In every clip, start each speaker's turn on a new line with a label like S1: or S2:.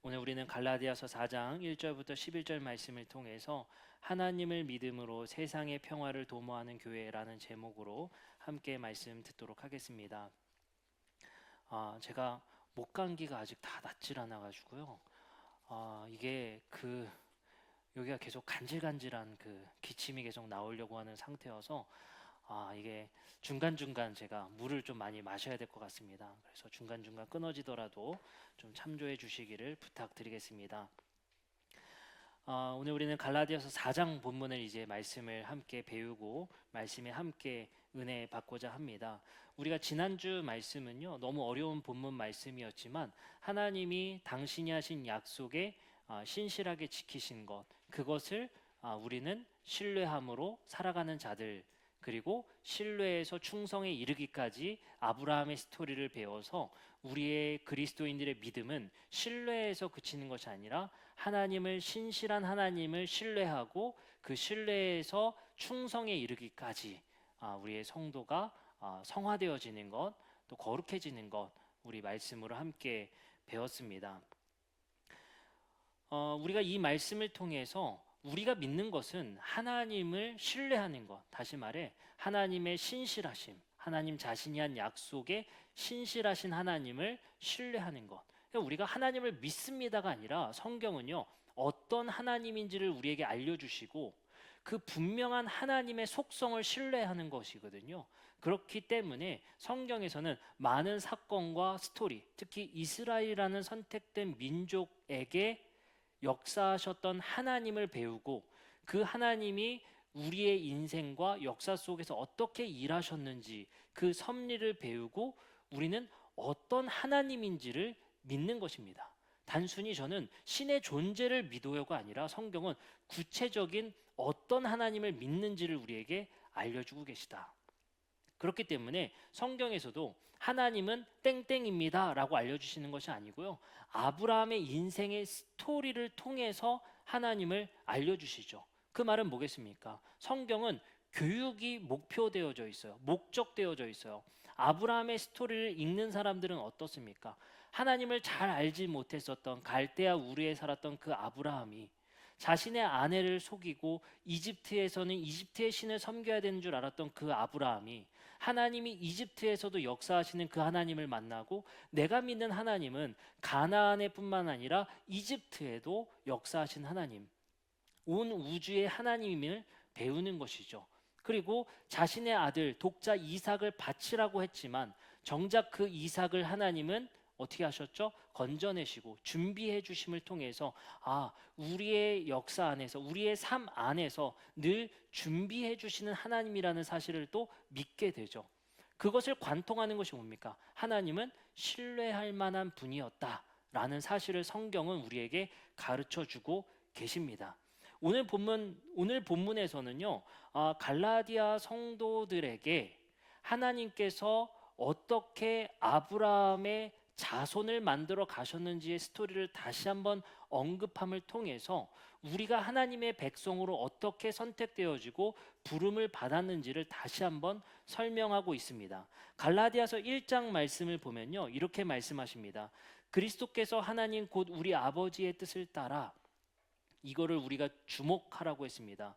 S1: 오늘 우리는 갈라디아서 4장 1절부터 11절 말씀을 통해서 하나님을 믿음으로 세상의 평화를 도모하는 교회라는 제목으로 함께 말씀 듣도록 하겠습니다. 제가 목 감기가 아직 다 낫질 않아 가지고요. 이게 여기가 계속 간질간질한 기침이 계속 나오려고 하는 상태여서 이게 중간중간 제가 물을 좀 많이 마셔야 될 것 같습니다. 그래서 중간중간 끊어지더라도 좀 참조해 주시기를 부탁드리겠습니다. 오늘 우리는 갈라디아서 4장 본문을 이제 말씀을 함께 배우고 말씀에 함께 은혜 받고자 합니다. 우리가 지난주 말씀은요, 너무 어려운 본문 말씀이었지만 하나님이 당신이 하신 약속에 신실하게 지키신 것, 그것을 우리는 신뢰함으로 살아가는 자들, 그리고 신뢰에서 충성에 이르기까지 아브라함의 스토리를 배워서 우리의 그리스도인들의 믿음은 신뢰에서 그치는 것이 아니라 하나님을, 신실한 하나님을 신뢰하고 그 신뢰에서 충성에 이르기까지 우리의 성도가 성화되어지는 것, 또 거룩해지는 것, 우리 말씀으로 함께 배웠습니다. 우리가 이 말씀을 통해서 우리가 믿는 것은 하나님을 신뢰하는 것, 다시 말해 하나님의 신실하심, 하나님 자신이 한 약속에 신실하신 하나님을 신뢰하는 것. 그러니까 우리가 하나님을 믿습니다가 아니라 성경은요, 어떤 하나님인지를 우리에게 알려주시고 그 분명한 하나님의 속성을 신뢰하는 것이거든요. 그렇기 때문에 성경에서는 많은 사건과 스토리, 특히 이스라엘이라는 선택된 민족에게 역사하셨던 하나님을 배우고 그 하나님이 우리의 인생과 역사 속에서 어떻게 일하셨는지 그 섭리를 배우고 우리는 어떤 하나님인지를 믿는 것입니다. 단순히 저는 신의 존재를 믿어요가 아니라 성경은 구체적인 어떤 하나님을 믿는지를 우리에게 알려주고 계시다. 그렇기 때문에 성경에서도 하나님은 땡땡입니다 라고 알려주시는 것이 아니고요, 아브라함의 인생의 스토리를 통해서 하나님을 알려주시죠. 그 말은 뭐겠습니까? 성경은 교육이 목표되어져 있어요. 목적되어져 있어요. 아브라함의 스토리를 읽는 사람들은 어떻습니까? 하나님을 잘 알지 못했었던 갈대아 우르에 살았던 그 아브라함이 자신의 아내를 속이고 이집트에서는 이집트의 신을 섬겨야 되는 줄 알았던 그 아브라함이 하나님이 이집트에서도 역사하시는 그 하나님을 만나고 내가 믿는 하나님은 가나안에 뿐만 아니라 이집트에도 역사하신 하나님, 온 우주의 하나님임을 배우는 것이죠. 그리고 자신의 아들 독자 이삭을 바치라고 했지만 정작 그 이삭을 하나님은 어떻게 하셨죠? 건져내시고 준비해 주심을 통해서 우리의 역사 안에서, 우리의 삶 안에서 늘 준비해 주시는 하나님이라는 사실을 또 믿게 되죠. 그것을 관통하는 것이 뭡니까? 하나님은 신뢰할 만한 분이었다라는 사실을 성경은 우리에게 가르쳐 주고 계십니다. 오늘 본문에서는요, 갈라디아 성도들에게 하나님께서 어떻게 아브라함의 자손을 만들어 가셨는지의 스토리를 다시 한번 언급함을 통해서 우리가 하나님의 백성으로 어떻게 선택되어지고 부름을 받았는지를 다시 한번 설명하고 있습니다. 갈라디아서 1장 말씀을 보면요, 이렇게 말씀하십니다. 그리스도께서 하나님 곧 우리 아버지의 뜻을 따라, 이거를 우리가 주목하라고 했습니다.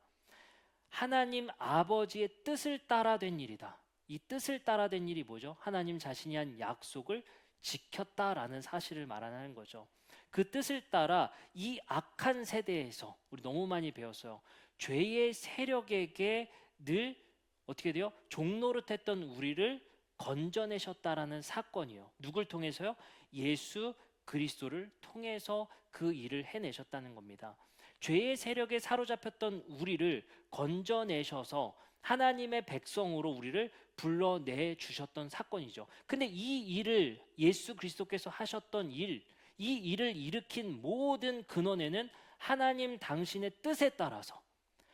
S1: 하나님 아버지의 뜻을 따라 된 일이다. 이 뜻을 따라 된 일이 뭐죠? 하나님 자신이 한 약속을 지켰다라는 사실을 말하는 거죠. 그 뜻을 따라 이 악한 세대에서 우리 너무 많이 배웠어요. 죄의 세력에게 늘 어떻게 돼요? 종노릇했던 우리를 건져내셨다라는 사건이요. 누굴 통해서요? 예수 그리스도를 통해서 그 일을 해내셨다는 겁니다. 죄의 세력에 사로잡혔던 우리를 건져내셔서 하나님의 백성으로 우리를 불러내 주셨던 사건이죠. 근데 이 일을 예수 그리스도께서 하셨던 이 일을 일으킨 모든 근원에는 하나님 당신의 뜻에 따라서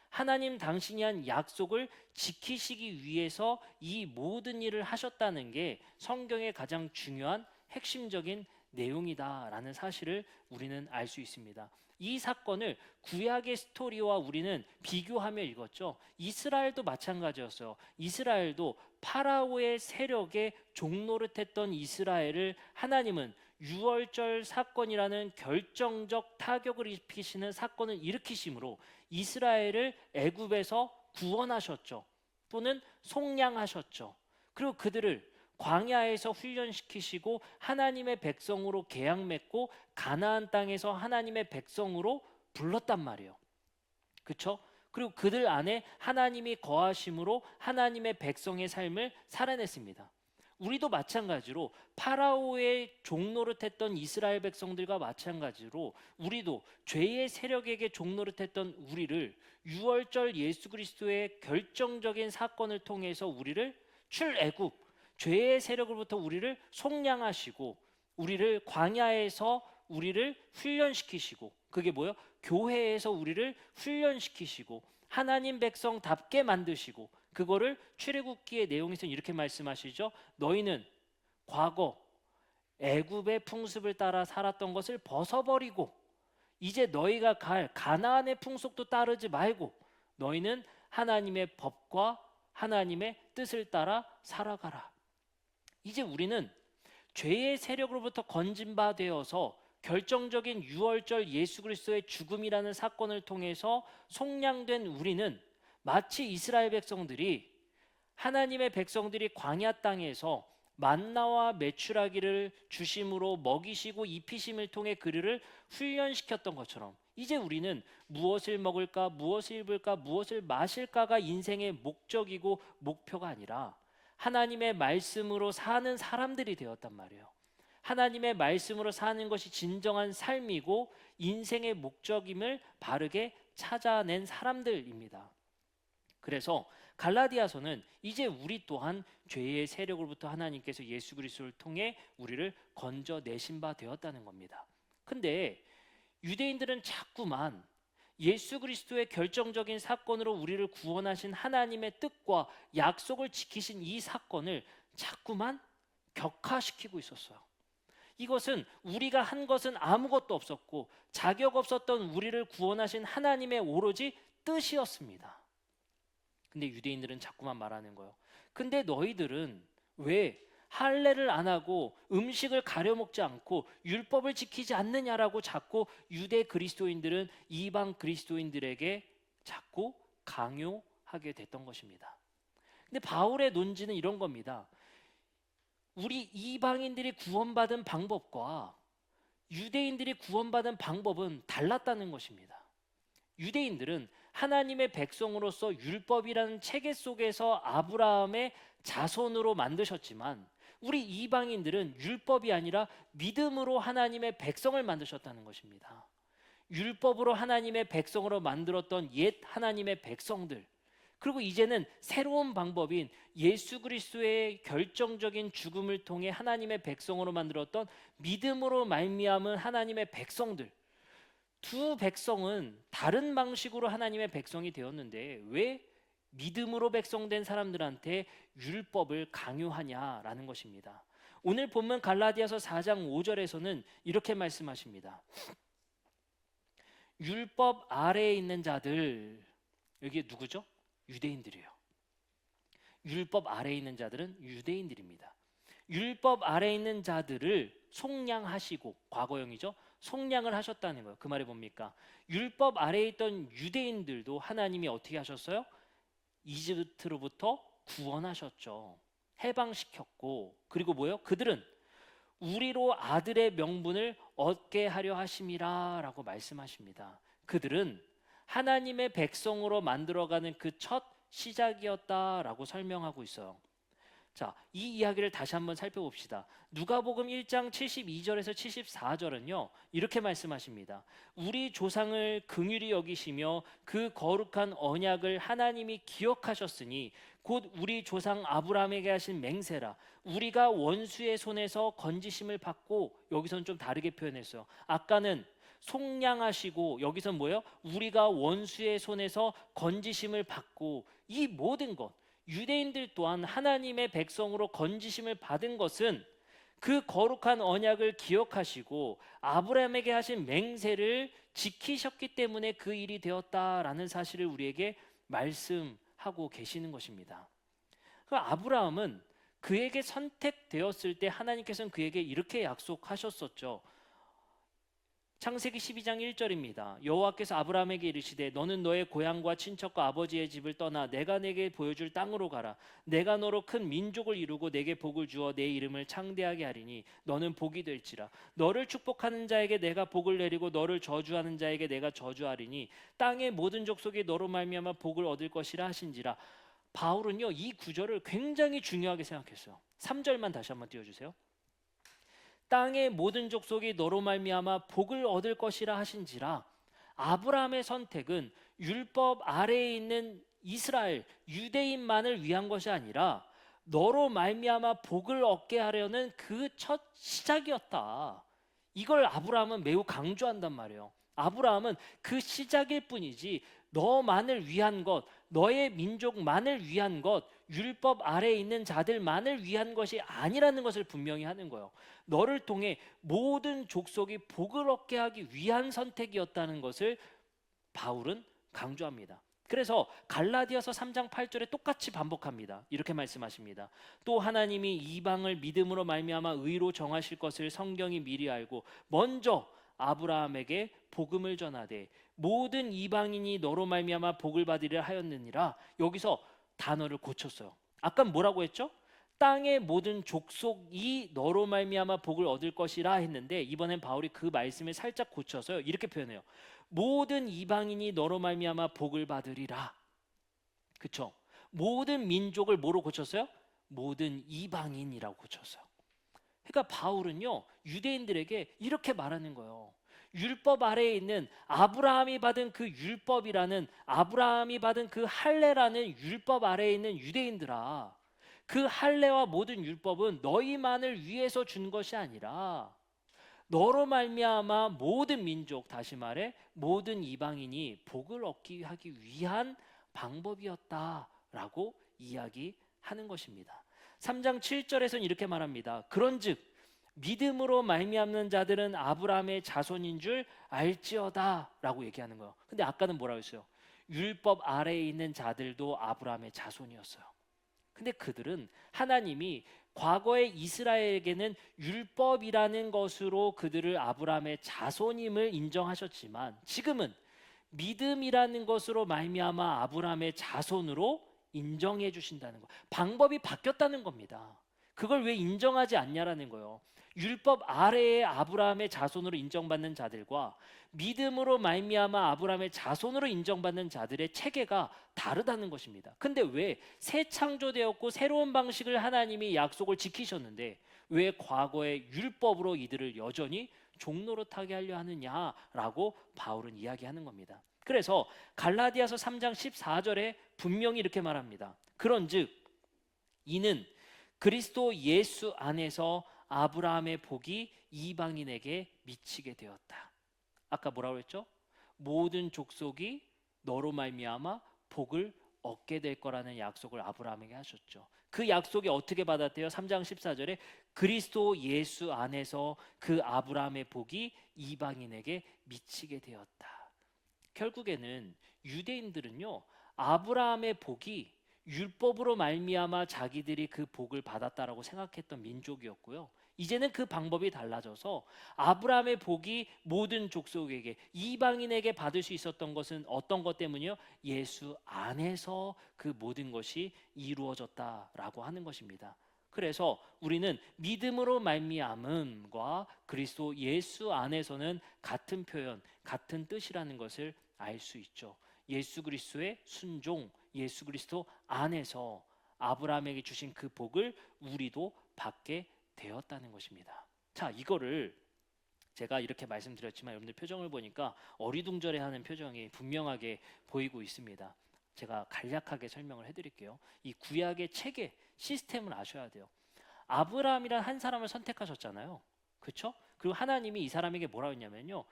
S1: 하나님 당신이 한 약속을 지키시기 위해서 이 모든 일을 하셨다는 게 성경의 가장 중요한 핵심적인 내용이다라는 사실을 우리는 알 수 있습니다. 이 사건을 구약의 스토리와 우리는 비교하며 읽었죠. 이스라엘도 마찬가지였어요. 이스라엘도 파라오의 세력에 종노릇했던 이스라엘을 하나님은 유월절 사건이라는 결정적 타격을 입히시는 사건을 일으키심으로 이스라엘을 애굽에서 구원하셨죠. 또는 속량하셨죠. 그리고 그들을 광야에서 훈련시키시고 하나님의 백성으로 계약 맺고 가나안 땅에서 하나님의 백성으로 불렀단 말이에요. 그렇죠? 그리고 그들 안에 하나님이 거하심으로 하나님의 백성의 삶을 살아냈습니다. 우리도 마찬가지로 파라오의 종노릇했던 이스라엘 백성들과 마찬가지로 우리도 죄의 세력에게 종노릇했던 우리를 유월절 예수 그리스도의 결정적인 사건을 통해서 우리를 출애굽, 죄의 세력으로부터 우리를 속량하시고 우리를 광야에서 우리를 훈련시키시고, 그게 뭐예요? 교회에서 우리를 훈련시키시고 하나님 백성답게 만드시고, 그거를 출애굽기의 내용에서 이렇게 말씀하시죠. 너희는 과거 애굽의 풍습을 따라 살았던 것을 벗어버리고 이제 너희가 갈 가나안의 풍속도 따르지 말고 너희는 하나님의 법과 하나님의 뜻을 따라 살아가라. 이제 우리는 죄의 세력으로부터 건진 바 되어서 결정적인 유월절 예수 그리스도의 죽음이라는 사건을 통해서 속량된 우리는 마치 이스라엘 백성들이, 하나님의 백성들이 광야 땅에서 만나와 메추라기를 주심으로 먹이시고 입히심을 통해 그들을 훈련시켰던 것처럼 이제 우리는 무엇을 먹을까, 무엇을 입을까, 무엇을 마실까가 인생의 목적이고 목표가 아니라 하나님의 말씀으로 사는 사람들이 되었단 말이에요. 하나님의 말씀으로 사는 것이 진정한 삶이고 인생의 목적임을 바르게 찾아낸 사람들입니다. 그래서 갈라디아서는 이제 우리 또한 죄의 세력으로부터 하나님께서 예수 그리스도를 통해 우리를 건져내신 바 되었다는 겁니다. 근데 유대인들은 자꾸만 예수 그리스도의 결정적인 사건으로 우리를 구원하신 하나님의 뜻과 약속을 지키신 이 사건을 자꾸만 격화시키고 있었어요. 이것은 우리가 한 것은 아무것도 없었고 자격 없었던 우리를 구원하신 하나님의 오로지 뜻이었습니다. 근데 유대인들은 자꾸만 말하는 거예요. 근데 너희들은 왜 할례를 안 하고 음식을 가려 먹지 않고 율법을 지키지 않느냐라고 자꾸 유대 그리스도인들은 이방 그리스도인들에게 자꾸 강요하게 됐던 것입니다. 근데 바울의 논지는 이런 겁니다. 우리 이방인들이 구원받은 방법과 유대인들이 구원받은 방법은 달랐다는 것입니다. 유대인들은 하나님의 백성으로서 율법이라는 체계 속에서 아브라함의 자손으로 만드셨지만 우리 이방인들은 율법이 아니라 믿음으로 하나님의 백성을 만드셨다는 것입니다. 율법으로 하나님의 백성으로 만들었던 옛 하나님의 백성들, 그리고 이제는 새로운 방법인 예수 그리스도의 결정적인 죽음을 통해 하나님의 백성으로 만들었던 믿음으로 말미암은 하나님의 백성들, 두 백성은 다른 방식으로 하나님의 백성이 되었는데 왜 믿음으로 백성된 사람들한테 율법을 강요하냐라는 것입니다. 오늘 본문 갈라디아서 4장 5절에서는 이렇게 말씀하십니다. 율법 아래에 있는 자들, 여기 누구죠? 유대인들이에요. 율법 아래에 있는 자들은 유대인들입니다. 율법 아래에 있는 자들을 속량하시고, 과거형이죠. 속량을 하셨다는 거예요. 그 말이 뭡니까? 율법 아래에 있던 유대인들도 하나님이 어떻게 하셨어요? 이집트로부터 구원하셨죠. 해방시켰고, 그리고 뭐예요? 그들은 우리로 아들의 명분을 얻게 하려 하심이라 라고 말씀하십니다. 그들은 하나님의 백성으로 만들어가는 그 첫 시작이었다라고 설명하고 있어요. 자, 이 이야기를 다시 한번 살펴봅시다. 누가복음 1장 72절에서 74절은요 이렇게 말씀하십니다. 우리 조상을 긍휼히 여기시며 그 거룩한 언약을 하나님이 기억하셨으니 곧 우리 조상 아브라함에게 하신 맹세라. 우리가 원수의 손에서 건지심을 받고, 여기서는 좀 다르게 표현했어요. 아까는 속량하시고, 여기서는 뭐예요? 우리가 원수의 손에서 건지심을 받고, 이 모든 것, 유대인들 또한 하나님의 백성으로 건지심을 받은 것은 그 거룩한 언약을 기억하시고 아브라함에게 하신 맹세를 지키셨기 때문에 그 일이 되었다라는 사실을 우리에게 말씀하고 계시는 것입니다. 그 아브라함은 그에게 선택되었을 때 하나님께서는 그에게 이렇게 약속하셨었죠. 창세기 12장 1절입니다. 여호와께서 아브라함에게 이르시되 너는 너의 고향과 친척과 아버지의 집을 떠나 내가 내게 보여줄 땅으로 가라. 내가 너로 큰 민족을 이루고 내게 복을 주어 내 이름을 창대하게 하리니 너는 복이 될지라. 너를 축복하는 자에게 내가 복을 내리고 너를 저주하는 자에게 내가 저주하리니 땅의 모든 족속이 너로 말미암아 복을 얻을 것이라 하신지라. 바울은요, 이 구절을 굉장히 중요하게 생각했어요. 3절만 다시 한번 띄워주세요. 땅의 모든 족속이 너로 말미암아 복을 얻을 것이라 하신지라. 아브라함의 선택은 율법 아래에 있는 이스라엘 유대인만을 위한 것이 아니라 너로 말미암아 복을 얻게 하려는 그 첫 시작이었다. 이걸 아브라함은 매우 강조한단 말이에요. 아브라함은 그 시작일 뿐이지 너만을 위한 것, 너의 민족만을 위한 것, 율법 아래에 있는 자들만을 위한 것이 아니라는 것을 분명히 하는 거예요. 너를 통해 모든 족속이 복을 얻게 하기 위한 선택이었다는 것을 바울은 강조합니다. 그래서 갈라디아서 3장 8절에 똑같이 반복합니다. 이렇게 말씀하십니다. 또 하나님이 이방을 믿음으로 말미암아 의로 정하실 것을 성경이 미리 알고 먼저 아브라함에게 복음을 전하되 모든 이방인이 너로 말미암아 복을 받으리라 하였느니라. 여기서 단어를 고쳤어요. 아까 뭐라고 했죠? 땅의 모든 족속이 너로 말미암아 복을 얻을 것이라 했는데 이번엔 바울이 그 말씀을 살짝 고쳐서 이렇게 표현해요. 모든 이방인이 너로 말미암아 복을 받으리라. 그렇죠? 모든 민족을 뭐로 고쳤어요? 모든 이방인이라고 고쳤어요. 그러니까 바울은요, 유대인들에게 이렇게 말하는 거예요. 율법 아래에 있는 아브라함이 받은 그 율법이라는, 아브라함이 받은 그 할례라는 율법 아래에 있는 유대인들아, 그 할례와 모든 율법은 너희만을 위해서 준 것이 아니라 너로 말미암아 모든 민족, 다시 말해 모든 이방인이 복을 얻기 하기 위한 방법이었다라고 이야기하는 것입니다. 3장 7절에서는 이렇게 말합니다. 그런즉 믿음으로 말미암는 자들은 아브라함의 자손인 줄 알지어다라고 얘기하는 거예요. 근데 아까는 뭐라고 했어요? 율법 아래에 있는 자들도 아브라함의 자손이었어요. 근데 그들은 하나님이 과거의 이스라엘에게는 율법이라는 것으로 그들을 아브라함의 자손임을 인정하셨지만 지금은 믿음이라는 것으로 말미암아 아브라함의 자손으로 인정해 주신다는 거. 방법이 바뀌었다는 겁니다. 그걸 왜 인정하지 않냐라는 거예요. 율법 아래에 아브라함의 자손으로 인정받는 자들과 믿음으로 말미암아 아브라함의 자손으로 인정받는 자들의 체계가 다르다는 것입니다. 근데 왜 새 창조되었고 새로운 방식을 하나님이 약속을 지키셨는데 왜 과거의 율법으로 이들을 여전히 종노릇하게 하려 하느냐라고 바울은 이야기하는 겁니다. 그래서 갈라디아서 3장 14절에 분명히 이렇게 말합니다. 그런즉 이는 그리스도 예수 안에서 아브라함의 복이 이방인에게 미치게 되었다. 아까 뭐라고 했죠? 모든 족속이 너로 말미암아 복을 얻게 될 거라는 약속을 아브라함에게 하셨죠. 그 약속이 어떻게 받았대요? 3장 14절에 그리스도 예수 안에서 그 아브라함의 복이 이방인에게 미치게 되었다. 결국에는 유대인들은요, 아브라함의 복이 율법으로 말미암아 자기들이 그 복을 받았다라고 생각했던 민족이었고요. 이제는 그 방법이 달라져서 아브라함의 복이 모든 족속에게, 이방인에게 받을 수 있었던 것은 어떤 것 때문이요? 예수 안에서 그 모든 것이 이루어졌다라고 하는 것입니다. 그래서 우리는 믿음으로 말미암음과 그리스도 예수 안에서는 같은 표현, 같은 뜻이라는 것을 알 수 있죠. 예수 그리스도의 순종, 예수 그리스도 안에서 아브라함에게 주신 그 복을 우리도 받게 되었다는 것입니다. 자, 이거를 제가 이렇게 말씀드렸지만 여러분들 표정을 보니까 어리둥절해하는 표정이 분명하게 보이고 있습니다. 제가 간략하게 설명을 해드릴게요. 이 구약의 체계, 시스템을 아셔야 돼요. 아브라함이란 한 사람을 선택하셨잖아요. 그렇죠? 그리고 하나님이 이 사람에게 뭐라고 했냐면요,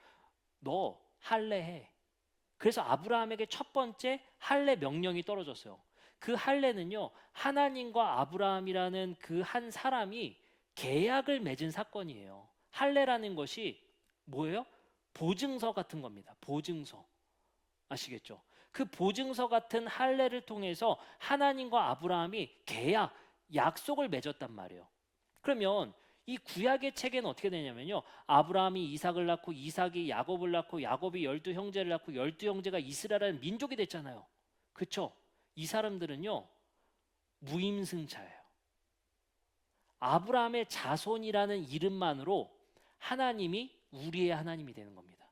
S1: 너 할례해. 그래서 아브라함에게 첫 번째 할례 명령이 떨어졌어요. 그 할례는요, 하나님과 아브라함이라는 그 한 사람이 계약을 맺은 사건이에요. 할례라는 것이 뭐예요? 보증서 같은 겁니다. 보증서. 아시겠죠? 그 보증서 같은 할례를 통해서 하나님과 아브라함이 계약, 약속을 맺었단 말이에요. 그러면 이 구약의 책에는 어떻게 되냐면요, 아브라함이 이삭을 낳고 이삭이 야곱을 낳고 야곱이 12형제를 낳고 12형제가 이스라엘의 민족이 됐잖아요. 그렇죠? 이 사람들은요 무임승차예요. 아브라함의 자손이라는 이름만으로 하나님이 우리의 하나님이 되는 겁니다.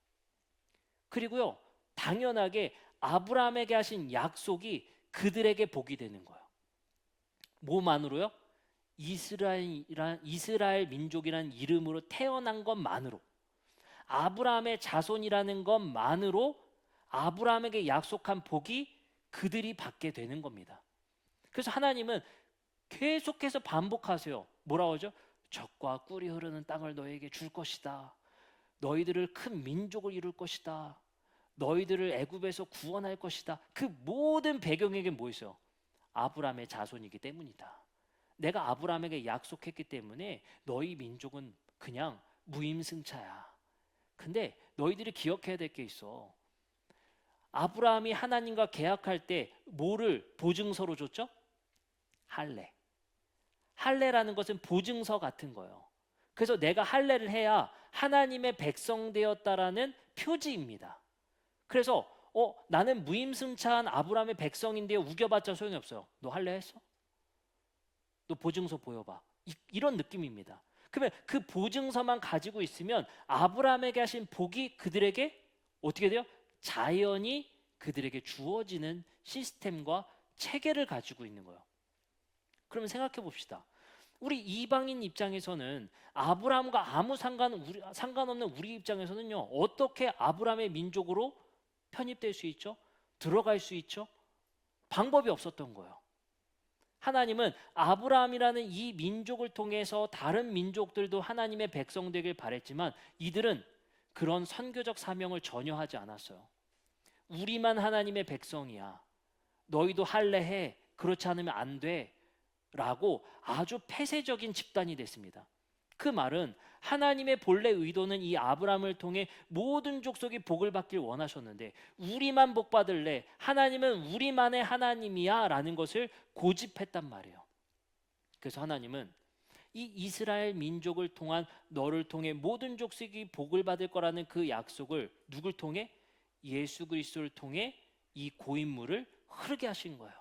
S1: 그리고요, 당연하게 아브라함에게 하신 약속이 그들에게 복이 되는 거예요. 뭐만으로요? 이스라엘 민족이라는 이름으로 태어난 것만으로, 아브라함의 자손이라는 것만으로 아브라함에게 약속한 복이 그들이 받게 되는 겁니다. 그래서 하나님은 계속해서 반복하세요. 뭐라고 하죠? 젖과 꿀이 흐르는 땅을 너에게 줄 것이다. 너희들을 큰 민족을 이룰 것이다. 너희들을 애굽에서 구원할 것이다. 그 모든 배경에게 뭐 있어요? 아브라함의 자손이기 때문이다. 내가 아브라함에게 약속했기 때문에 너희 민족은 그냥 무임승차야. 근데 너희들이 기억해야 될 게 있어. 아브라함이 하나님과 계약할 때 뭐를 보증서로 줬죠? 할례. 할례라는 것은 보증서 같은 거예요. 그래서 내가 할례를 해야 하나님의 백성 되었다라는 표지입니다. 그래서 나는 무임승차한 아브라함의 백성인데 우겨봤자 소용이 없어요. 너 할례 했어? 너 보증서 보여봐. 이런 느낌입니다. 그러면 그 보증서만 가지고 있으면 아브라함에게 하신 복이 그들에게 어떻게 돼요? 자연히 그들에게 주어지는 시스템과 체계를 가지고 있는 거예요. 그러면 생각해 봅시다. 우리 이방인 입장에서는 아브라함과 아무 상관없는 우리 입장에서는요, 어떻게 아브라함의 민족으로 편입될 수 있죠? 들어갈 수 있죠? 방법이 없었던 거예요. 하나님은 아브라함이라는 이 민족을 통해서 다른 민족들도 하나님의 백성 되길 바랬지만 이들은 그런 선교적 사명을 전혀 하지 않았어요. 우리만 하나님의 백성이야. 너희도 할례해. 그렇지 않으면 안 돼. 라고 아주 폐쇄적인 집단이 됐습니다. 그 말은 하나님의 본래 의도는 이 아브라함을 통해 모든 족속이 복을 받길 원하셨는데 우리만 복 받을래, 하나님은 우리만의 하나님이야 라는 것을 고집했단 말이에요. 그래서 하나님은 이 이스라엘 민족을 통한 너를 통해 모든 족속이 복을 받을 거라는 그 약속을 누굴 통해? 예수 그리스도를 통해 이 고인물을 흐르게 하신 거예요.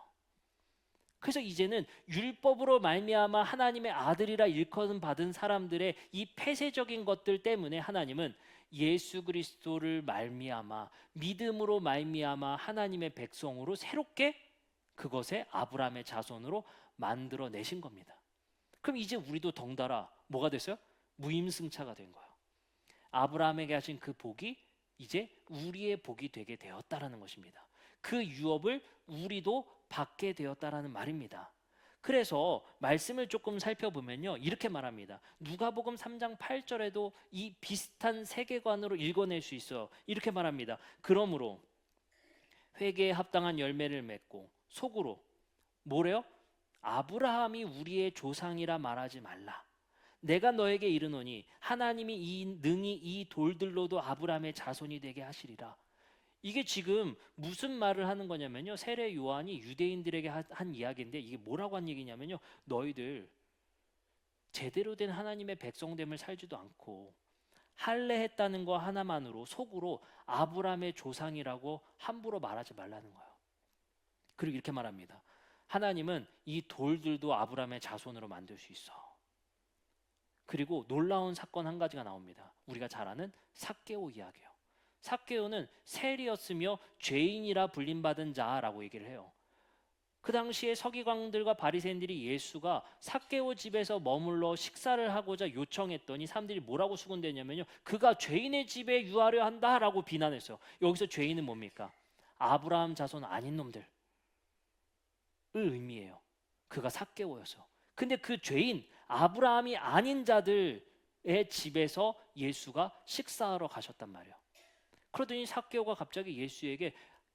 S1: 그래서 이제는 율법으로 말미암아 하나님의 아들이라 일컬음 받은 사람들의 이 폐쇄적인 것들 때문에 하나님은 예수 그리스도를 말미암아 믿음으로 말미암아 하나님의 백성으로 새롭게 그것에 아브라함의 자손으로 만들어 내신 겁니다. 그럼 이제 우리도 덩달아 뭐가 됐어요? 무임승차가 된 거예요. 아브라함에게 하신 그 복이 이제 우리의 복이 되게 되었다라는 것입니다. 그 유업을 우리도 받게 되었다라는 말입니다. 그래서 말씀을 조금 살펴보면요, 이렇게 말합니다. 누가복음 3장 8절에도 이 비슷한 세계관으로 읽어낼 수 있어요. 이렇게 말합니다. 그러므로 회개에 합당한 열매를 맺고 속으로 뭐래요? 아브라함이 우리의 조상이라 말하지 말라. 내가 너에게 이르노니 하나님이 능히 이 돌들로도 아브라함의 자손이 되게 하시리라. 이게 지금 무슨 말을 하는 거냐면요, 세례 요한이 유대인들에게 한 이야기인데 이게 뭐라고 한 얘기냐면요, 너희들 제대로 된 하나님의 백성됨을 살지도 않고 할례했다는 거 하나만으로 속으로 아브라함의 조상이라고 함부로 말하지 말라는 거예요. 그리고 이렇게 말합니다. 하나님은 이 돌들도 아브라함의 자손으로 만들 수 있어. 그리고 놀라운 사건 한 가지가 나옵니다. 우리가 잘 아는 삭개오 이야기예요. 삭개오는 세리였으며 죄인이라 불림받은 자라고 얘기를 해요. 그 당시에 서기관들과 바리새인들이 예수가 삭개오 집에서 머물러 식사를 하고자 요청했더니 사람들이 뭐라고 수군댔냐면요, 그가 죄인의 집에 유하려 한다라고 비난했어요. 여기서 죄인은 뭡니까? 아브라함 자손 아닌 놈들을 의미해요. 그가 삭개오여서. 근데 그 죄인 아브라함이 아닌 자들의 집에서 예수가 식사하러 가셨단 말이에요. 그러더니 삭개오가 갑자기 예수에게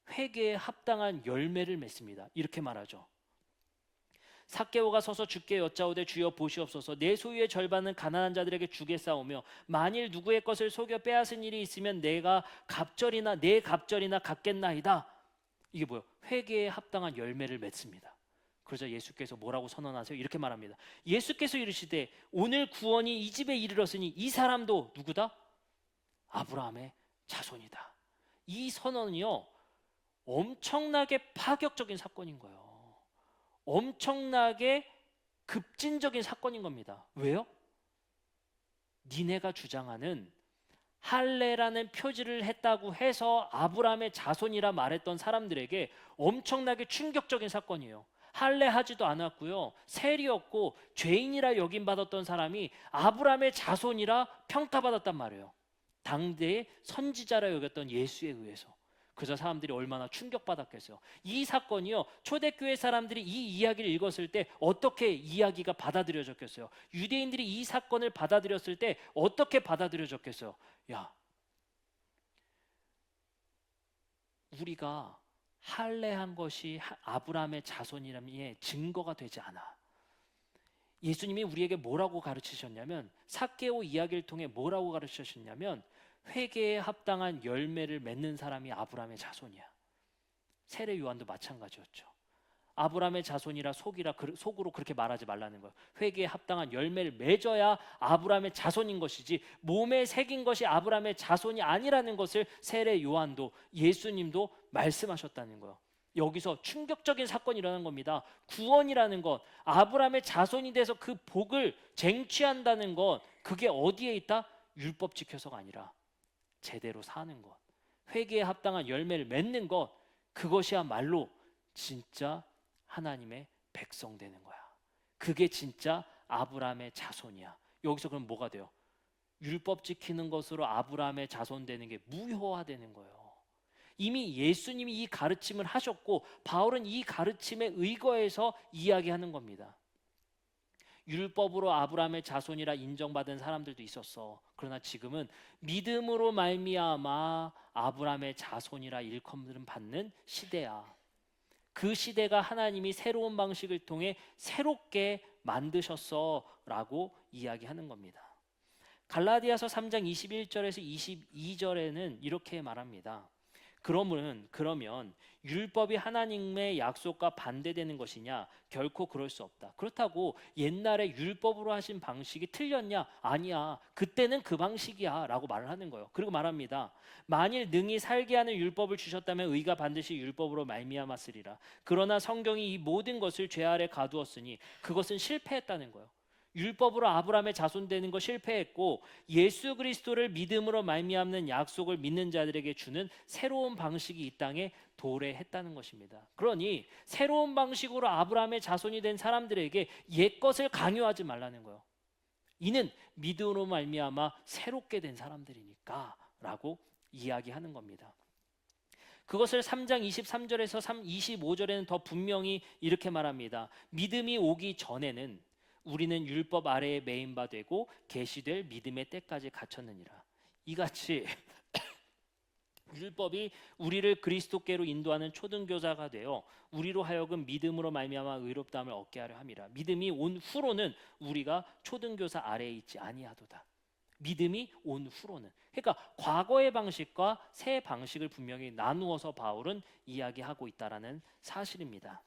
S1: 회개에 합당한 열매를 맺습니다. 이렇게 말하죠. 삭개오가 서서 주께 여짜오되 주여 보시옵소서, 내 소유의 절반은 가난한 자들에게 주겠사오며 만일 누구의 것을 속여 빼앗은 일이 있으면 내가 내 갑절이나 갚겠나이다. 이게 뭐예요? 회개에 합당한 열매를 맺습니다. 그러자 예수께서 뭐라고 선언하세요? 이렇게 말합니다. 예수께서 이르시되 오늘 구원이 이 집에 이르렀으니 이 사람도 누구다? 아브라함의 자손이다. 이 선언이요, 엄청나게 파격적인 사건인 거예요. 엄청나게 급진적인 사건인 겁니다. 왜요? 니네가 주장하는 할례라는 표지를 했다고 해서 아브라함의 자손이라 말했던 사람들에게 엄청나게 충격적인 사건이에요. 할례하지도 않았고요, 세리였고 죄인이라 여김받았던 사람이 아브라함의 자손이라 평가받았단 말이에요. 당대의 선지자라 여겼던 예수에 의해서. 그래서 사람들이 얼마나 충격받았겠어요. 이 사건이요, 초대교회 사람들이 이 이야기를 읽었을 때 어떻게 이야기가 받아들여졌겠어요? 유대인들이 이 사건을 받아들였을 때 어떻게 받아들여졌겠어요? 야, 우리가 할례한 것이 아브라함의 자손이라는 증거가 되지 않아. 예수님이 우리에게 뭐라고 가르치셨냐면, 삭개오 이야기를 통해 뭐라고 가르치셨냐면, 회개에 합당한 열매를 맺는 사람이 아브라함의 자손이야. 세례 요한도 마찬가지였죠. 아브라함의 자손이라 속으로 그렇게 말하지 말라는 거예요. 회개에 합당한 열매를 맺어야 아브라함의 자손인 것이지, 몸에 새긴 것이 아브라함의 자손이 아니라는 것을 세례 요한도 예수님도 말씀하셨다는 거예요. 여기서 충격적인 사건이 일어난 겁니다. 구원이라는 것, 아브라함의 자손이 돼서 그 복을 쟁취한다는 것, 그게 어디에 있다? 율법 지켜서가 아니라 제대로 사는 것, 회개에 합당한 열매를 맺는 것, 그것이야말로 진짜 하나님의 백성 되는 거야. 그게 진짜 아브라함의 자손이야. 여기서 그럼 뭐가 돼요? 율법 지키는 것으로 아브라함의 자손 되는 게 무효화되는 거예요. 이미 예수님이 이 가르침을 하셨고 바울은 이 가르침에 의거해서 이야기하는 겁니다. 율법으로 아브라함의 자손이라 인정받은 사람들도 있었어. 그러나 지금은 믿음으로 말미암아 아브라함의 자손이라 일컬음 받는 시대야. 그 시대가 하나님이 새로운 방식을 통해 새롭게 만드셨어라고 이야기하는 겁니다. 갈라디아서 3장 21절에서 22절에는 이렇게 말합니다. 그러면 율법이 하나님의 약속과 반대되는 것이냐? 결코 그럴 수 없다. 그렇다고 옛날에 율법으로 하신 방식이 틀렸냐? 아니야. 그때는 그 방식이야 라고 말을 하는 거예요. 그리고 말합니다. 만일 능히 살게 하는 율법을 주셨다면 의가 반드시 율법으로 말미암았으리라. 그러나 성경이 이 모든 것을 죄 아래 가두었으니 그것은 실패했다는 거예요. 율법으로 아브라함의 자손 되는 거 실패했고 예수 그리스도를 믿음으로 말미암는 약속을 믿는 자들에게 주는 새로운 방식이 이 땅에 도래했다는 것입니다. 그러니 새로운 방식으로 아브라함의 자손이 된 사람들에게 옛 것을 강요하지 말라는 거예요. 이는 믿음으로 말미암아 새롭게 된 사람들이니까 라고 이야기하는 겁니다. 그것을 3장 23절에서 25절에는 더 분명히 이렇게 말합니다. 믿음이 오기 전에는 우리는 율법 아래에 매인 바 되고 계시될 믿음의 때까지 갇혔느니라. 이같이 율법이 우리를 그리스도께로 인도하는 초등교사가 되어 우리로 하여금 믿음으로 말미암아 의롭다함을 얻게 하려 함이라. 믿음이 온 후로는 우리가 초등교사 아래에 있지 아니하도다. 믿음이 온 후로는, 그러니까 과거의 방식과 새 방식을 분명히 나누어서 바울은 이야기하고 있다라는 사실입니다.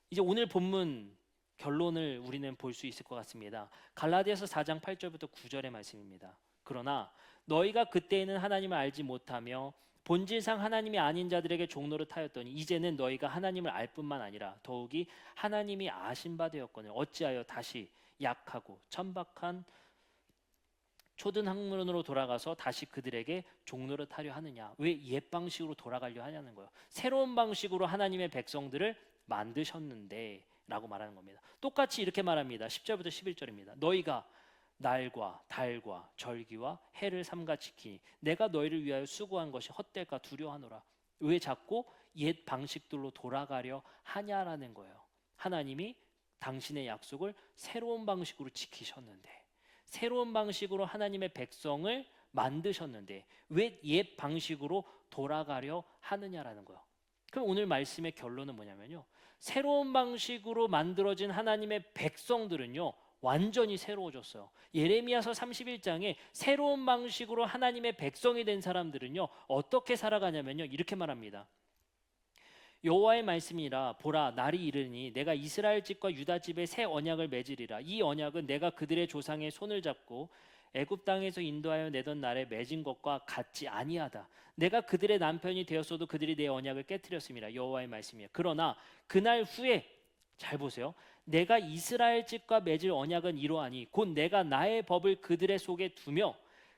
S1: 이제 오늘 본문 결론을 우리는 볼 수 있을 것 같습니다. 갈라디아서 4장 8절부터 9절의 말씀입니다. 그러나 너희가 그때에는 하나님을 알지 못하며 본질상 하나님이 아닌 자들에게 종노릇 하였더니 이제는 너희가 하나님을 알 뿐만 아니라 더욱이 하나님이 아신 바 되었거늘 어찌하여 다시 약하고 천박한 초든 학문으로 돌아가서 다시 그들에게 종노릇 하려 하느냐? 왜 옛 방식으로 돌아가려 하냐는 거예요. 새로운 방식으로 하나님의 백성들을 만드셨는데 라고 말하는 겁니다. 똑같이 이렇게 말합니다. 10절부터 11절입니다. 너희가 날과 달과 절기와 해를 삼가 지키니 내가 너희를 위하여 수고한 것이 헛될까 두려워하노라. 왜 자꾸 옛 방식들로 돌아가려 하냐라는 거예요. 하나님이 당신의 약속을 새로운 방식으로 지키셨는데, 새로운 방식으로 하나님의 백성을 만드셨는데 왜 옛 방식으로 돌아가려 하느냐라는 거예요. 그럼 오늘 말씀의 결론은 뭐냐면요, 새로운 방식으로 만들어진 하나님의 백성들은요 완전히 새로워졌어요. 예레미야서 31장에 새로운 방식으로 하나님의 백성이 된 사람들은요 어떻게 살아가냐면요 이렇게 말합니다. 여호와의 말씀이라 보라 날이 이르니 내가 이스라엘 집과 유다 집에 새 언약을 맺으리라. 이 언약은 내가 그들의 조상의 손을 잡고 애굽 땅에서 인도하여 내던 날에 맺은 것과 같지 아니하다. 내가 그들의 남편이 되었어도 그들이 내 언약을 깨뜨렸습니다. 여호와의 말씀이에요. 그러나 그날 후에 잘 보세요. 내가 이스라엘 집과 맺을 언약은 이러하니 곧 내가 나의 법을 그들의 속에 두며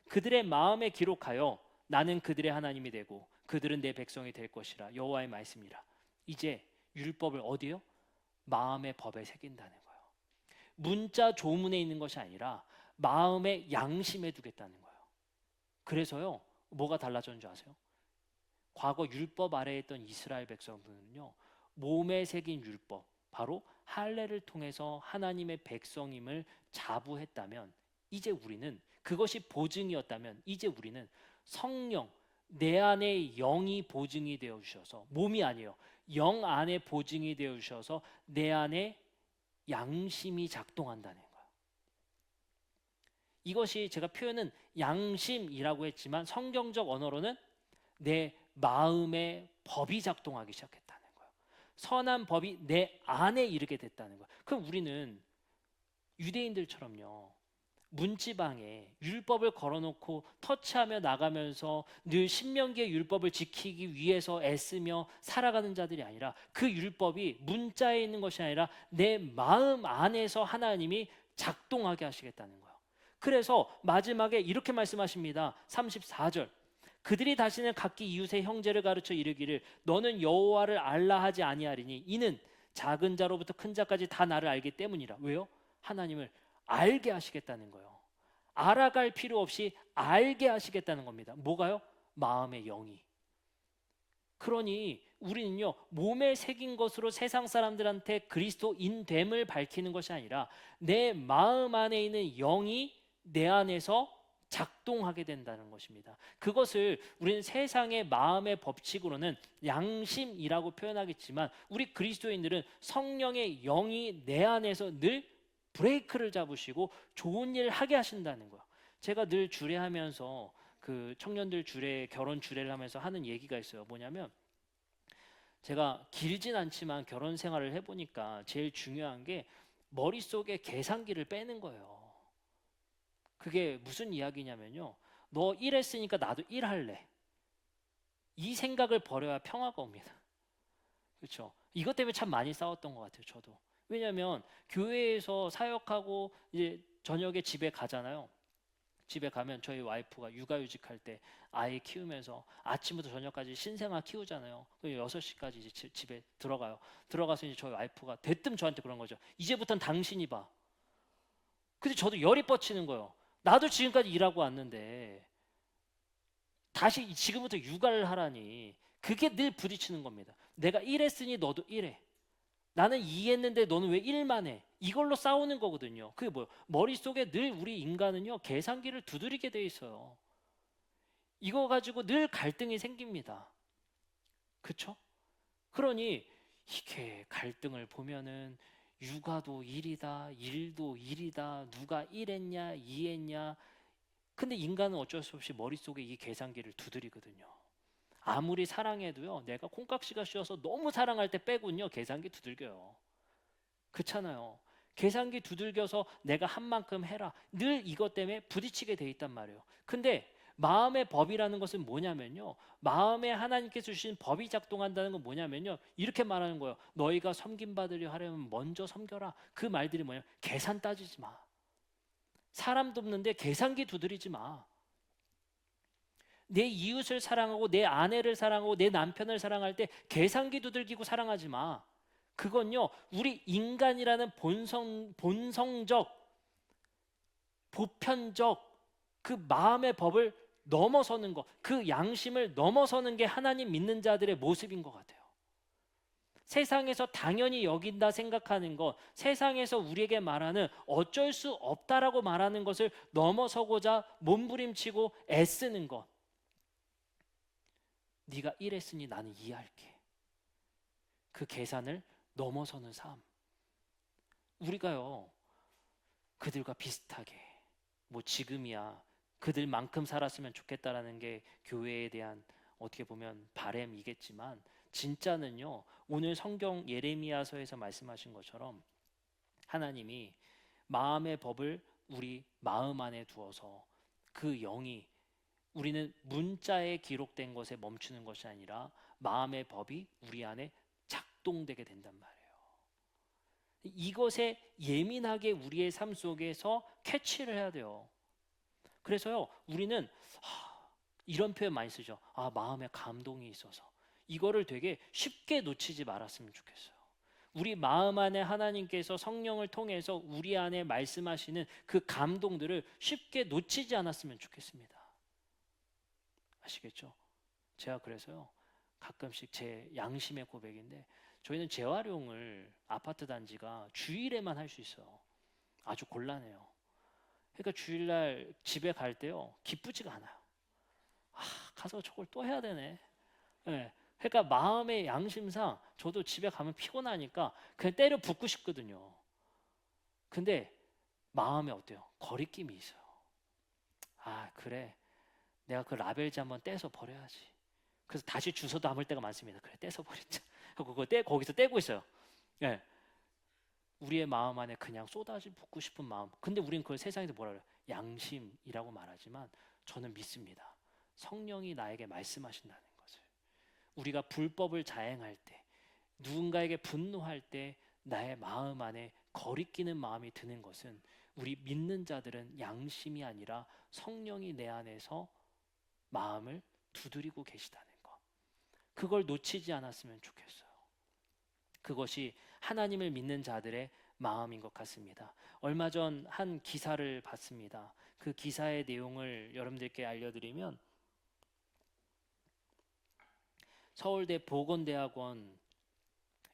S1: 그들의 마음에 기록하여 나는 그들의 하나님이 되고 그들은 내 백성이 될 것이라. 여호와의 말씀이라. 이제 율법을 어디요? 마음의 법에 새긴다는 거예요. 문자 조문에 있는 것이 아니라 마음의 양심에 두겠다는 거예요. 그래서요, 뭐가 달라졌는 줄 아세요? 과거 율법 아래에 있던 이스라엘 백성들은요, 몸에 새긴 율법, 바로 할례를 통해서 하나님의 백성임을 자부했다면, 이제 우리는 그것이 보증이었다면, 이제 우리는 성령, 내 안에 영이 보증이 되어 주셔서, 몸이 아니에요, 영 안에 보증이 되어 주셔서 내 안에 양심이 작동한다는 거예요. 이것이 제가 표현은 양심이라고 했지만 성경적 언어로는 내 마음의 법이 작동하기 시작했다는 거예요. 선한 법이 내 안에 이르게 됐다는 거예요. 그럼 우리는 유대인들처럼요, 문지방에 율법을 걸어놓고 터치하며 나가면서 늘 신명기의 율법을 지키기 위해서 애쓰며 살아가는 자들이 아니라, 그 율법이 문자에 있는 것이 아니라 내 마음 안에서 하나님이 작동하게 하시겠다는 거예요. 그래서 마지막에 이렇게 말씀하십니다. 34절. 그들이 다시는 각기 이웃의 형제를 가르쳐 이르기를 너는 여호와를 알라 하지 아니하리니 이는 작은 자로부터 큰 자까지 다 나를 알기 때문이라. 왜요? 하나님을 알게 하시겠다는 거예요. 알아갈 필요 없이 알게 하시겠다는 겁니다. 뭐가요? 마음의 영이. 그러니 우리는요, 몸에 새긴 것으로 세상 사람들한테 그리스도인됨을 밝히는 것이 아니라 내 마음 안에 있는 영이 내 안에서 작동하게 된다는 것입니다. 그것을 우리는 세상의 마음의 법칙으로는 양심이라고 표현하겠지만, 우리 그리스도인들은 성령의 영이 내 안에서 늘 브레이크를 잡으시고 좋은 일을 하게 하신다는 거예요. 제가 늘 주례하면서, 그 청년들 주례, 결혼 주례를 하면서 하는 얘기가 있어요. 뭐냐면, 제가 길진 않지만 결혼 생활을 해보니까 제일 중요한 게 머릿속에 계산기를 빼는 거예요. 그게 무슨 이야기냐면요, 너 이랬으니까 나도 일할래, 이 생각을 버려야 평화가 옵니다. 그렇죠? 이것 때문에 참 많이 싸웠던 것 같아요. 저도. 왜냐하면 교회에서 사역하고 이제 저녁에 집에 가잖아요. 집에 가면 저희 와이프가 육아휴직할 때 아이 키우면서 아침부터 저녁까지 신생아 키우잖아요. 6시까지 이제 집에 들어가요. 들어가서 이제 저희 와이프가 대뜸 저한테 그런 거죠. 이제부터는 당신이 봐. 근데 저도 열이 뻗치는 거예요. 나도 지금까지 일하고 왔는데 다시 지금부터 육아를 하라니. 그게 늘 부딪히는 겁니다. 내가 일했으니 너도 일해. 나는 이해했는데 너는 왜 일만 해? 이걸로 싸우는 거거든요. 그게 뭐예요? 머릿속에 늘 우리 인간은요, 계산기를 두드리게 돼 있어요. 이거 가지고 늘 갈등이 생깁니다. 그렇죠? 그러니 이게 갈등을 보면은 육아도 일이다, 일도 일이다, 누가 일했냐, 이했냐. 근데 인간은 어쩔 수 없이 머릿속에 이 계산기를 두드리거든요. 아무리 사랑해도요, 내가 콩깍지가 씌어서 너무 사랑할 때 빼군요, 계산기 두들겨요. 그렇잖아요. 계산기 두들겨서 내가 한 만큼 해라, 늘 이것 때문에 부딪히게 돼 있단 말이에요. 근데 마음의 법이라는 것은 뭐냐면요, 마음에 하나님께서 주신 법이 작동한다는 건 뭐냐면요, 이렇게 말하는 거예요. 너희가 섬김받으려 하려면 먼저 섬겨라. 그 말들이 뭐냐면, 계산 따지지 마. 사람 돕는데 계산기 두드리지 마. 내 이웃을 사랑하고 내 아내를 사랑하고 내 남편을 사랑할 때 계산기 두들기고 사랑하지 마. 그건요, 우리 인간이라는 본성적, 보편적 그 마음의 법을 넘어서는 것, 그 양심을 넘어서는 게 하나님 믿는 자들의 모습인 것 같아요. 세상에서 당연히 여긴다 생각하는 것, 세상에서 우리에게 말하는 어쩔 수 없다라고 말하는 것을 넘어서고자 몸부림치고 애쓰는 것. 네가 이랬으니 나는 이해할게. 그 계산을 넘어서는 삶. 우리가요, 그들과 비슷하게, 뭐 지금이야 그들만큼 살았으면 좋겠다라는 게 교회에 대한 어떻게 보면 바램이겠지만, 진짜는요, 오늘 성경 예레미야서에서 말씀하신 것처럼 하나님이 마음의 법을 우리 마음 안에 두어서 그 영이 우리는 문자에 기록된 것에 멈추는 것이 아니라 마음의 법이 우리 안에 작동되게 된단 말이에요. 이것에 예민하게 우리의 삶 속에서 캐치를 해야 돼요. 그래서요, 우리는 이런 표현 많이 쓰죠. 마음에 감동이 있어서. 이거를 되게 쉽게 놓치지 말았으면 좋겠어요. 우리 마음 안에 하나님께서 성령을 통해서 우리 안에 말씀하시는 그 감동들을 쉽게 놓치지 않았으면 좋겠습니다. 아시겠죠? 제가 그래서요, 가끔씩 제 양심의 고백인데, 저희는 재활용을 아파트 단지가 주일에만 할 수 있어요. 아주 곤란해요. 그러니까 주일날 집에 갈 때요, 기쁘지가 않아요. 가서 저걸 또 해야 되네. 네. 그러니까 마음의 양심상 저도 집에 가면 피곤하니까 그냥 때려 붓고 싶거든요. 근데 마음에 어때요? 거리낌이 있어요. 그래, 내가 그 라벨지 한번 떼서 버려야지. 그래서 다시 주워 담을 때가 많습니다. 그래, 떼서 버리자. 그거 거기서 떼고 있어요. 네. 우리의 마음 안에 그냥 쏟아지 붓고 싶은 마음. 근데 우리는 그걸 세상에서 뭐라 그래요? 양심이라고 말하지만 저는 믿습니다. 성령이 나에게 말씀하신다는 것을. 우리가 불법을 자행할 때, 누군가에게 분노할 때 나의 마음 안에 거리끼는 마음이 드는 것은 우리 믿는 자들은 양심이 아니라 성령이 내 안에서 마음을 두드리고 계시다는 것. 그걸 놓치지 않았으면 좋겠어요. 그것이 하나님을 믿는 자들의 마음인 것 같습니다. 얼마 전 한 기사를 봤습니다. 그 기사의 내용을 여러분들께 알려드리면, 서울대 보건대학원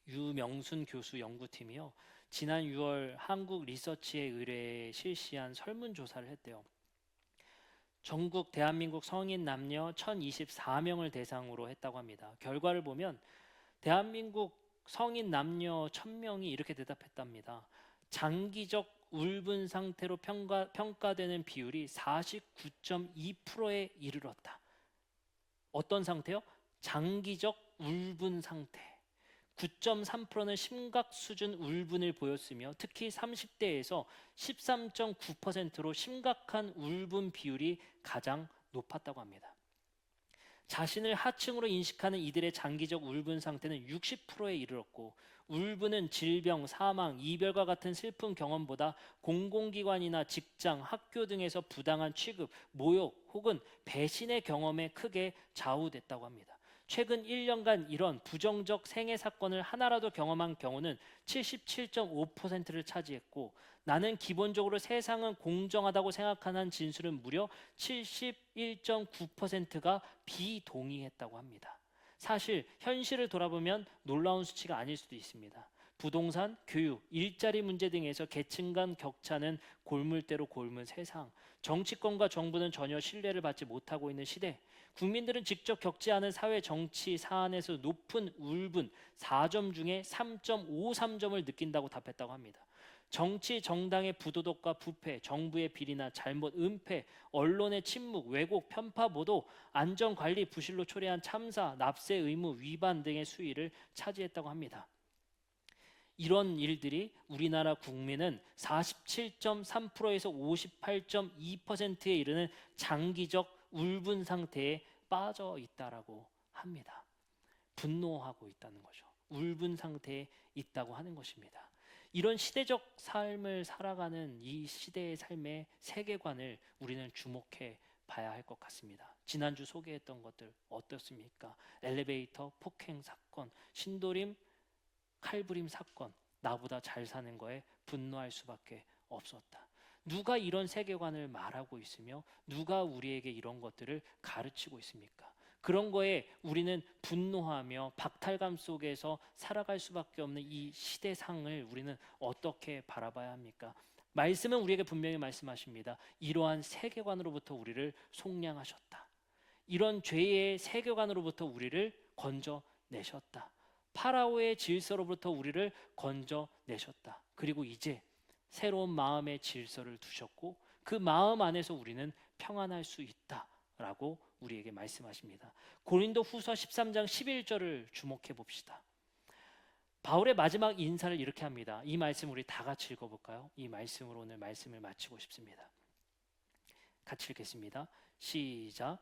S1: 유명순 교수 연구팀이요, 지난 6월 한국 리서치에 의뢰해 실시한 설문조사를 했대요. 전국 대한민국 성인 남녀 1024명을 대상으로 했다고 합니다. 결과를 보면 대한민국 성인 남녀 1000명이 이렇게 대답했답니다. 장기적 울분 상태로 평가되는 비율이 49.2%에 이르렀다. 어떤 상태요? 장기적 울분 상태. 9.3%는 심각 수준 울분을 보였으며 특히 30대에서 13.9%로 심각한 울분 비율이 가장 높았다고 합니다. 자신을 하층으로 인식하는 이들의 장기적 울분 상태는 60%에 이르렀고, 울분은 질병, 사망, 이별과 같은 슬픈 경험보다 공공기관이나 직장, 학교 등에서 부당한 취급, 모욕 혹은 배신의 경험에 크게 좌우됐다고 합니다. 최근 1년간 이런 부정적 생애 사건을 하나라도 경험한 경우는 77.5%를 차지했고, 나는 기본적으로 세상은 공정하다고 생각하는 진술은 무려 71.9%가 비동의했다고 합니다. 사실 현실을 돌아보면 놀라운 수치가 아닐 수도 있습니다. 부동산, 교육, 일자리 문제 등에서 계층 간 격차는 골물대로 골문 세상, 정치권과 정부는 전혀 신뢰를 받지 못하고 있는 시대, 국민들은 직접 겪지 않은 사회 정치 사안에서 높은 울분 4점 중에 3.53점을 느낀다고 답했다고 합니다. 정치 정당의 부도덕과 부패, 정부의 비리나 잘못, 은폐, 언론의 침묵, 왜곡, 편파 보도, 안전관리 부실로 초래한 참사, 납세 의무 위반 등의 수위를 차지했다고 합니다. 이런 일들이 우리나라 국민은 47.3%에서 58.2%에 이르는 장기적 울분 상태에 빠져 있다라고 합니다. 분노하고 있다는 거죠. 울분 상태에 있다고 하는 것입니다. 이런 시대적 삶을 살아가는 이 시대의 삶의 세계관을 우리는 주목해 봐야 할 것 같습니다. 지난주 소개했던 것들 어떻습니까? 엘리베이터 폭행 사건, 신도림 칼부림 사건, 나보다 잘 사는 거에 분노할 수밖에 없었다. 누가 이런 세계관을 말하고 있으며 누가 우리에게 이런 것들을 가르치고 있습니까? 그런 거에 우리는 분노하며 박탈감 속에서 살아갈 수밖에 없는 이 시대상을 우리는 어떻게 바라봐야 합니까? 말씀은 우리에게 분명히 말씀하십니다. 이러한 세계관으로부터 우리를 속량하셨다. 이런 죄의 세계관으로부터 우리를 건져내셨다. 파라오의 질서로부터 우리를 건져내셨다. 그리고 이제 새로운 마음의 질서를 두셨고 그 마음 안에서 우리는 평안할 수 있다라고 우리에게 말씀하십니다. 고린도 후서 13장 11절을 주목해 봅시다. 바울의 마지막 인사를 이렇게 합니다. 이 말씀 우리 다 같이 읽어볼까요? 이 말씀으로 오늘 말씀을 마치고 싶습니다. 같이 읽겠습니다. 시작.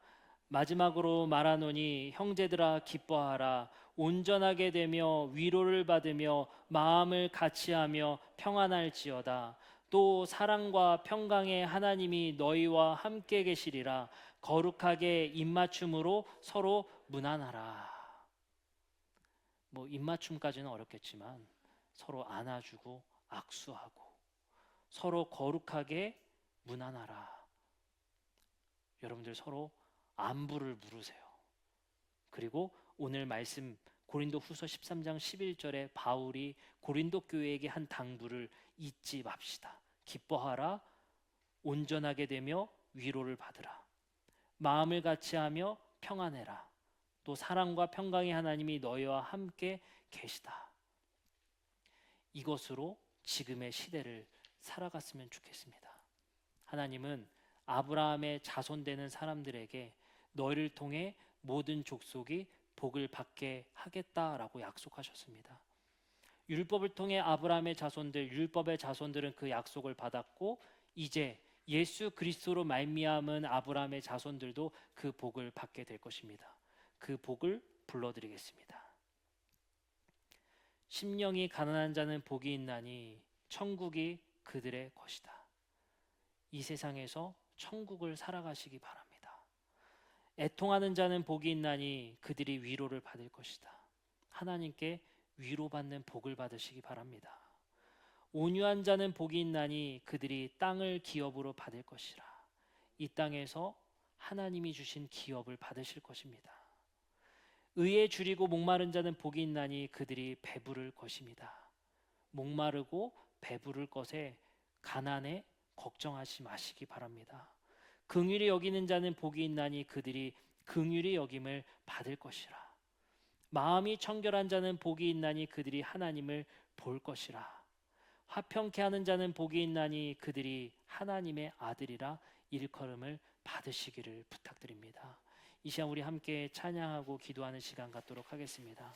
S1: 마지막으로 말하노니 형제들아 기뻐하라. 온전하게 되며 위로를 받으며 마음을 같이하며 평안할지어다. 또 사랑과 평강의 하나님이 너희와 함께 계시리라. 거룩하게 입맞춤으로 서로 문안하라. 입맞춤까지는 어렵겠지만 서로 안아주고 악수하고 서로 거룩하게 문안하라. 여러분들 서로 안부를 물으세요. 그리고 오늘 말씀 고린도 후서 13장 11절에 바울이 고린도 교회에게 한 당부를 잊지 맙시다. 기뻐하라. 온전하게 되며 위로를 받으라. 마음을 같이하며 평안해라. 또 사랑과 평강의 하나님이 너희와 함께 계시다. 이것으로 지금의 시대를 살아갔으면 좋겠습니다. 하나님은 아브라함의 자손되는 사람들에게 너희를 통해 모든 족속이 복을 받게 하겠다라고 약속하셨습니다. 율법을 통해 아브라함의 자손들, 율법의 자손들은 그 약속을 받았고 이제 예수 그리스도로 말미암은 아브라함의 자손들도 그 복을 받게 될 것입니다. 그 복을 불러드리겠습니다. 심령이 가난한 자는 복이 있나니 천국이 그들의 것이다. 이 세상에서 천국을 살아가시기 바랍니다. 애통하는 자는 복이 있나니 그들이 위로를 받을 것이다. 하나님께 위로받는 복을 받으시기 바랍니다. 온유한 자는 복이 있나니 그들이 땅을 기업으로 받을 것이라. 이 땅에서 하나님이 주신 기업을 받으실 것입니다. 의에 줄이고 목마른 자는 복이 있나니 그들이 배부를 것입니다. 목마르고 배부를 것에 가난에 걱정하지 마시기 바랍니다. 긍휼히 여기는 자는 복이 있나니 그들이 긍휼히 여김을 받을 것이라. 마음이 청결한 자는 복이 있나니 그들이 하나님을 볼 것이라. 화평케 하는 자는 복이 있나니 그들이 하나님의 아들이라 일컬음을 받으시기를 부탁드립니다. 이 시간 우리 함께 찬양하고 기도하는 시간 갖도록 하겠습니다.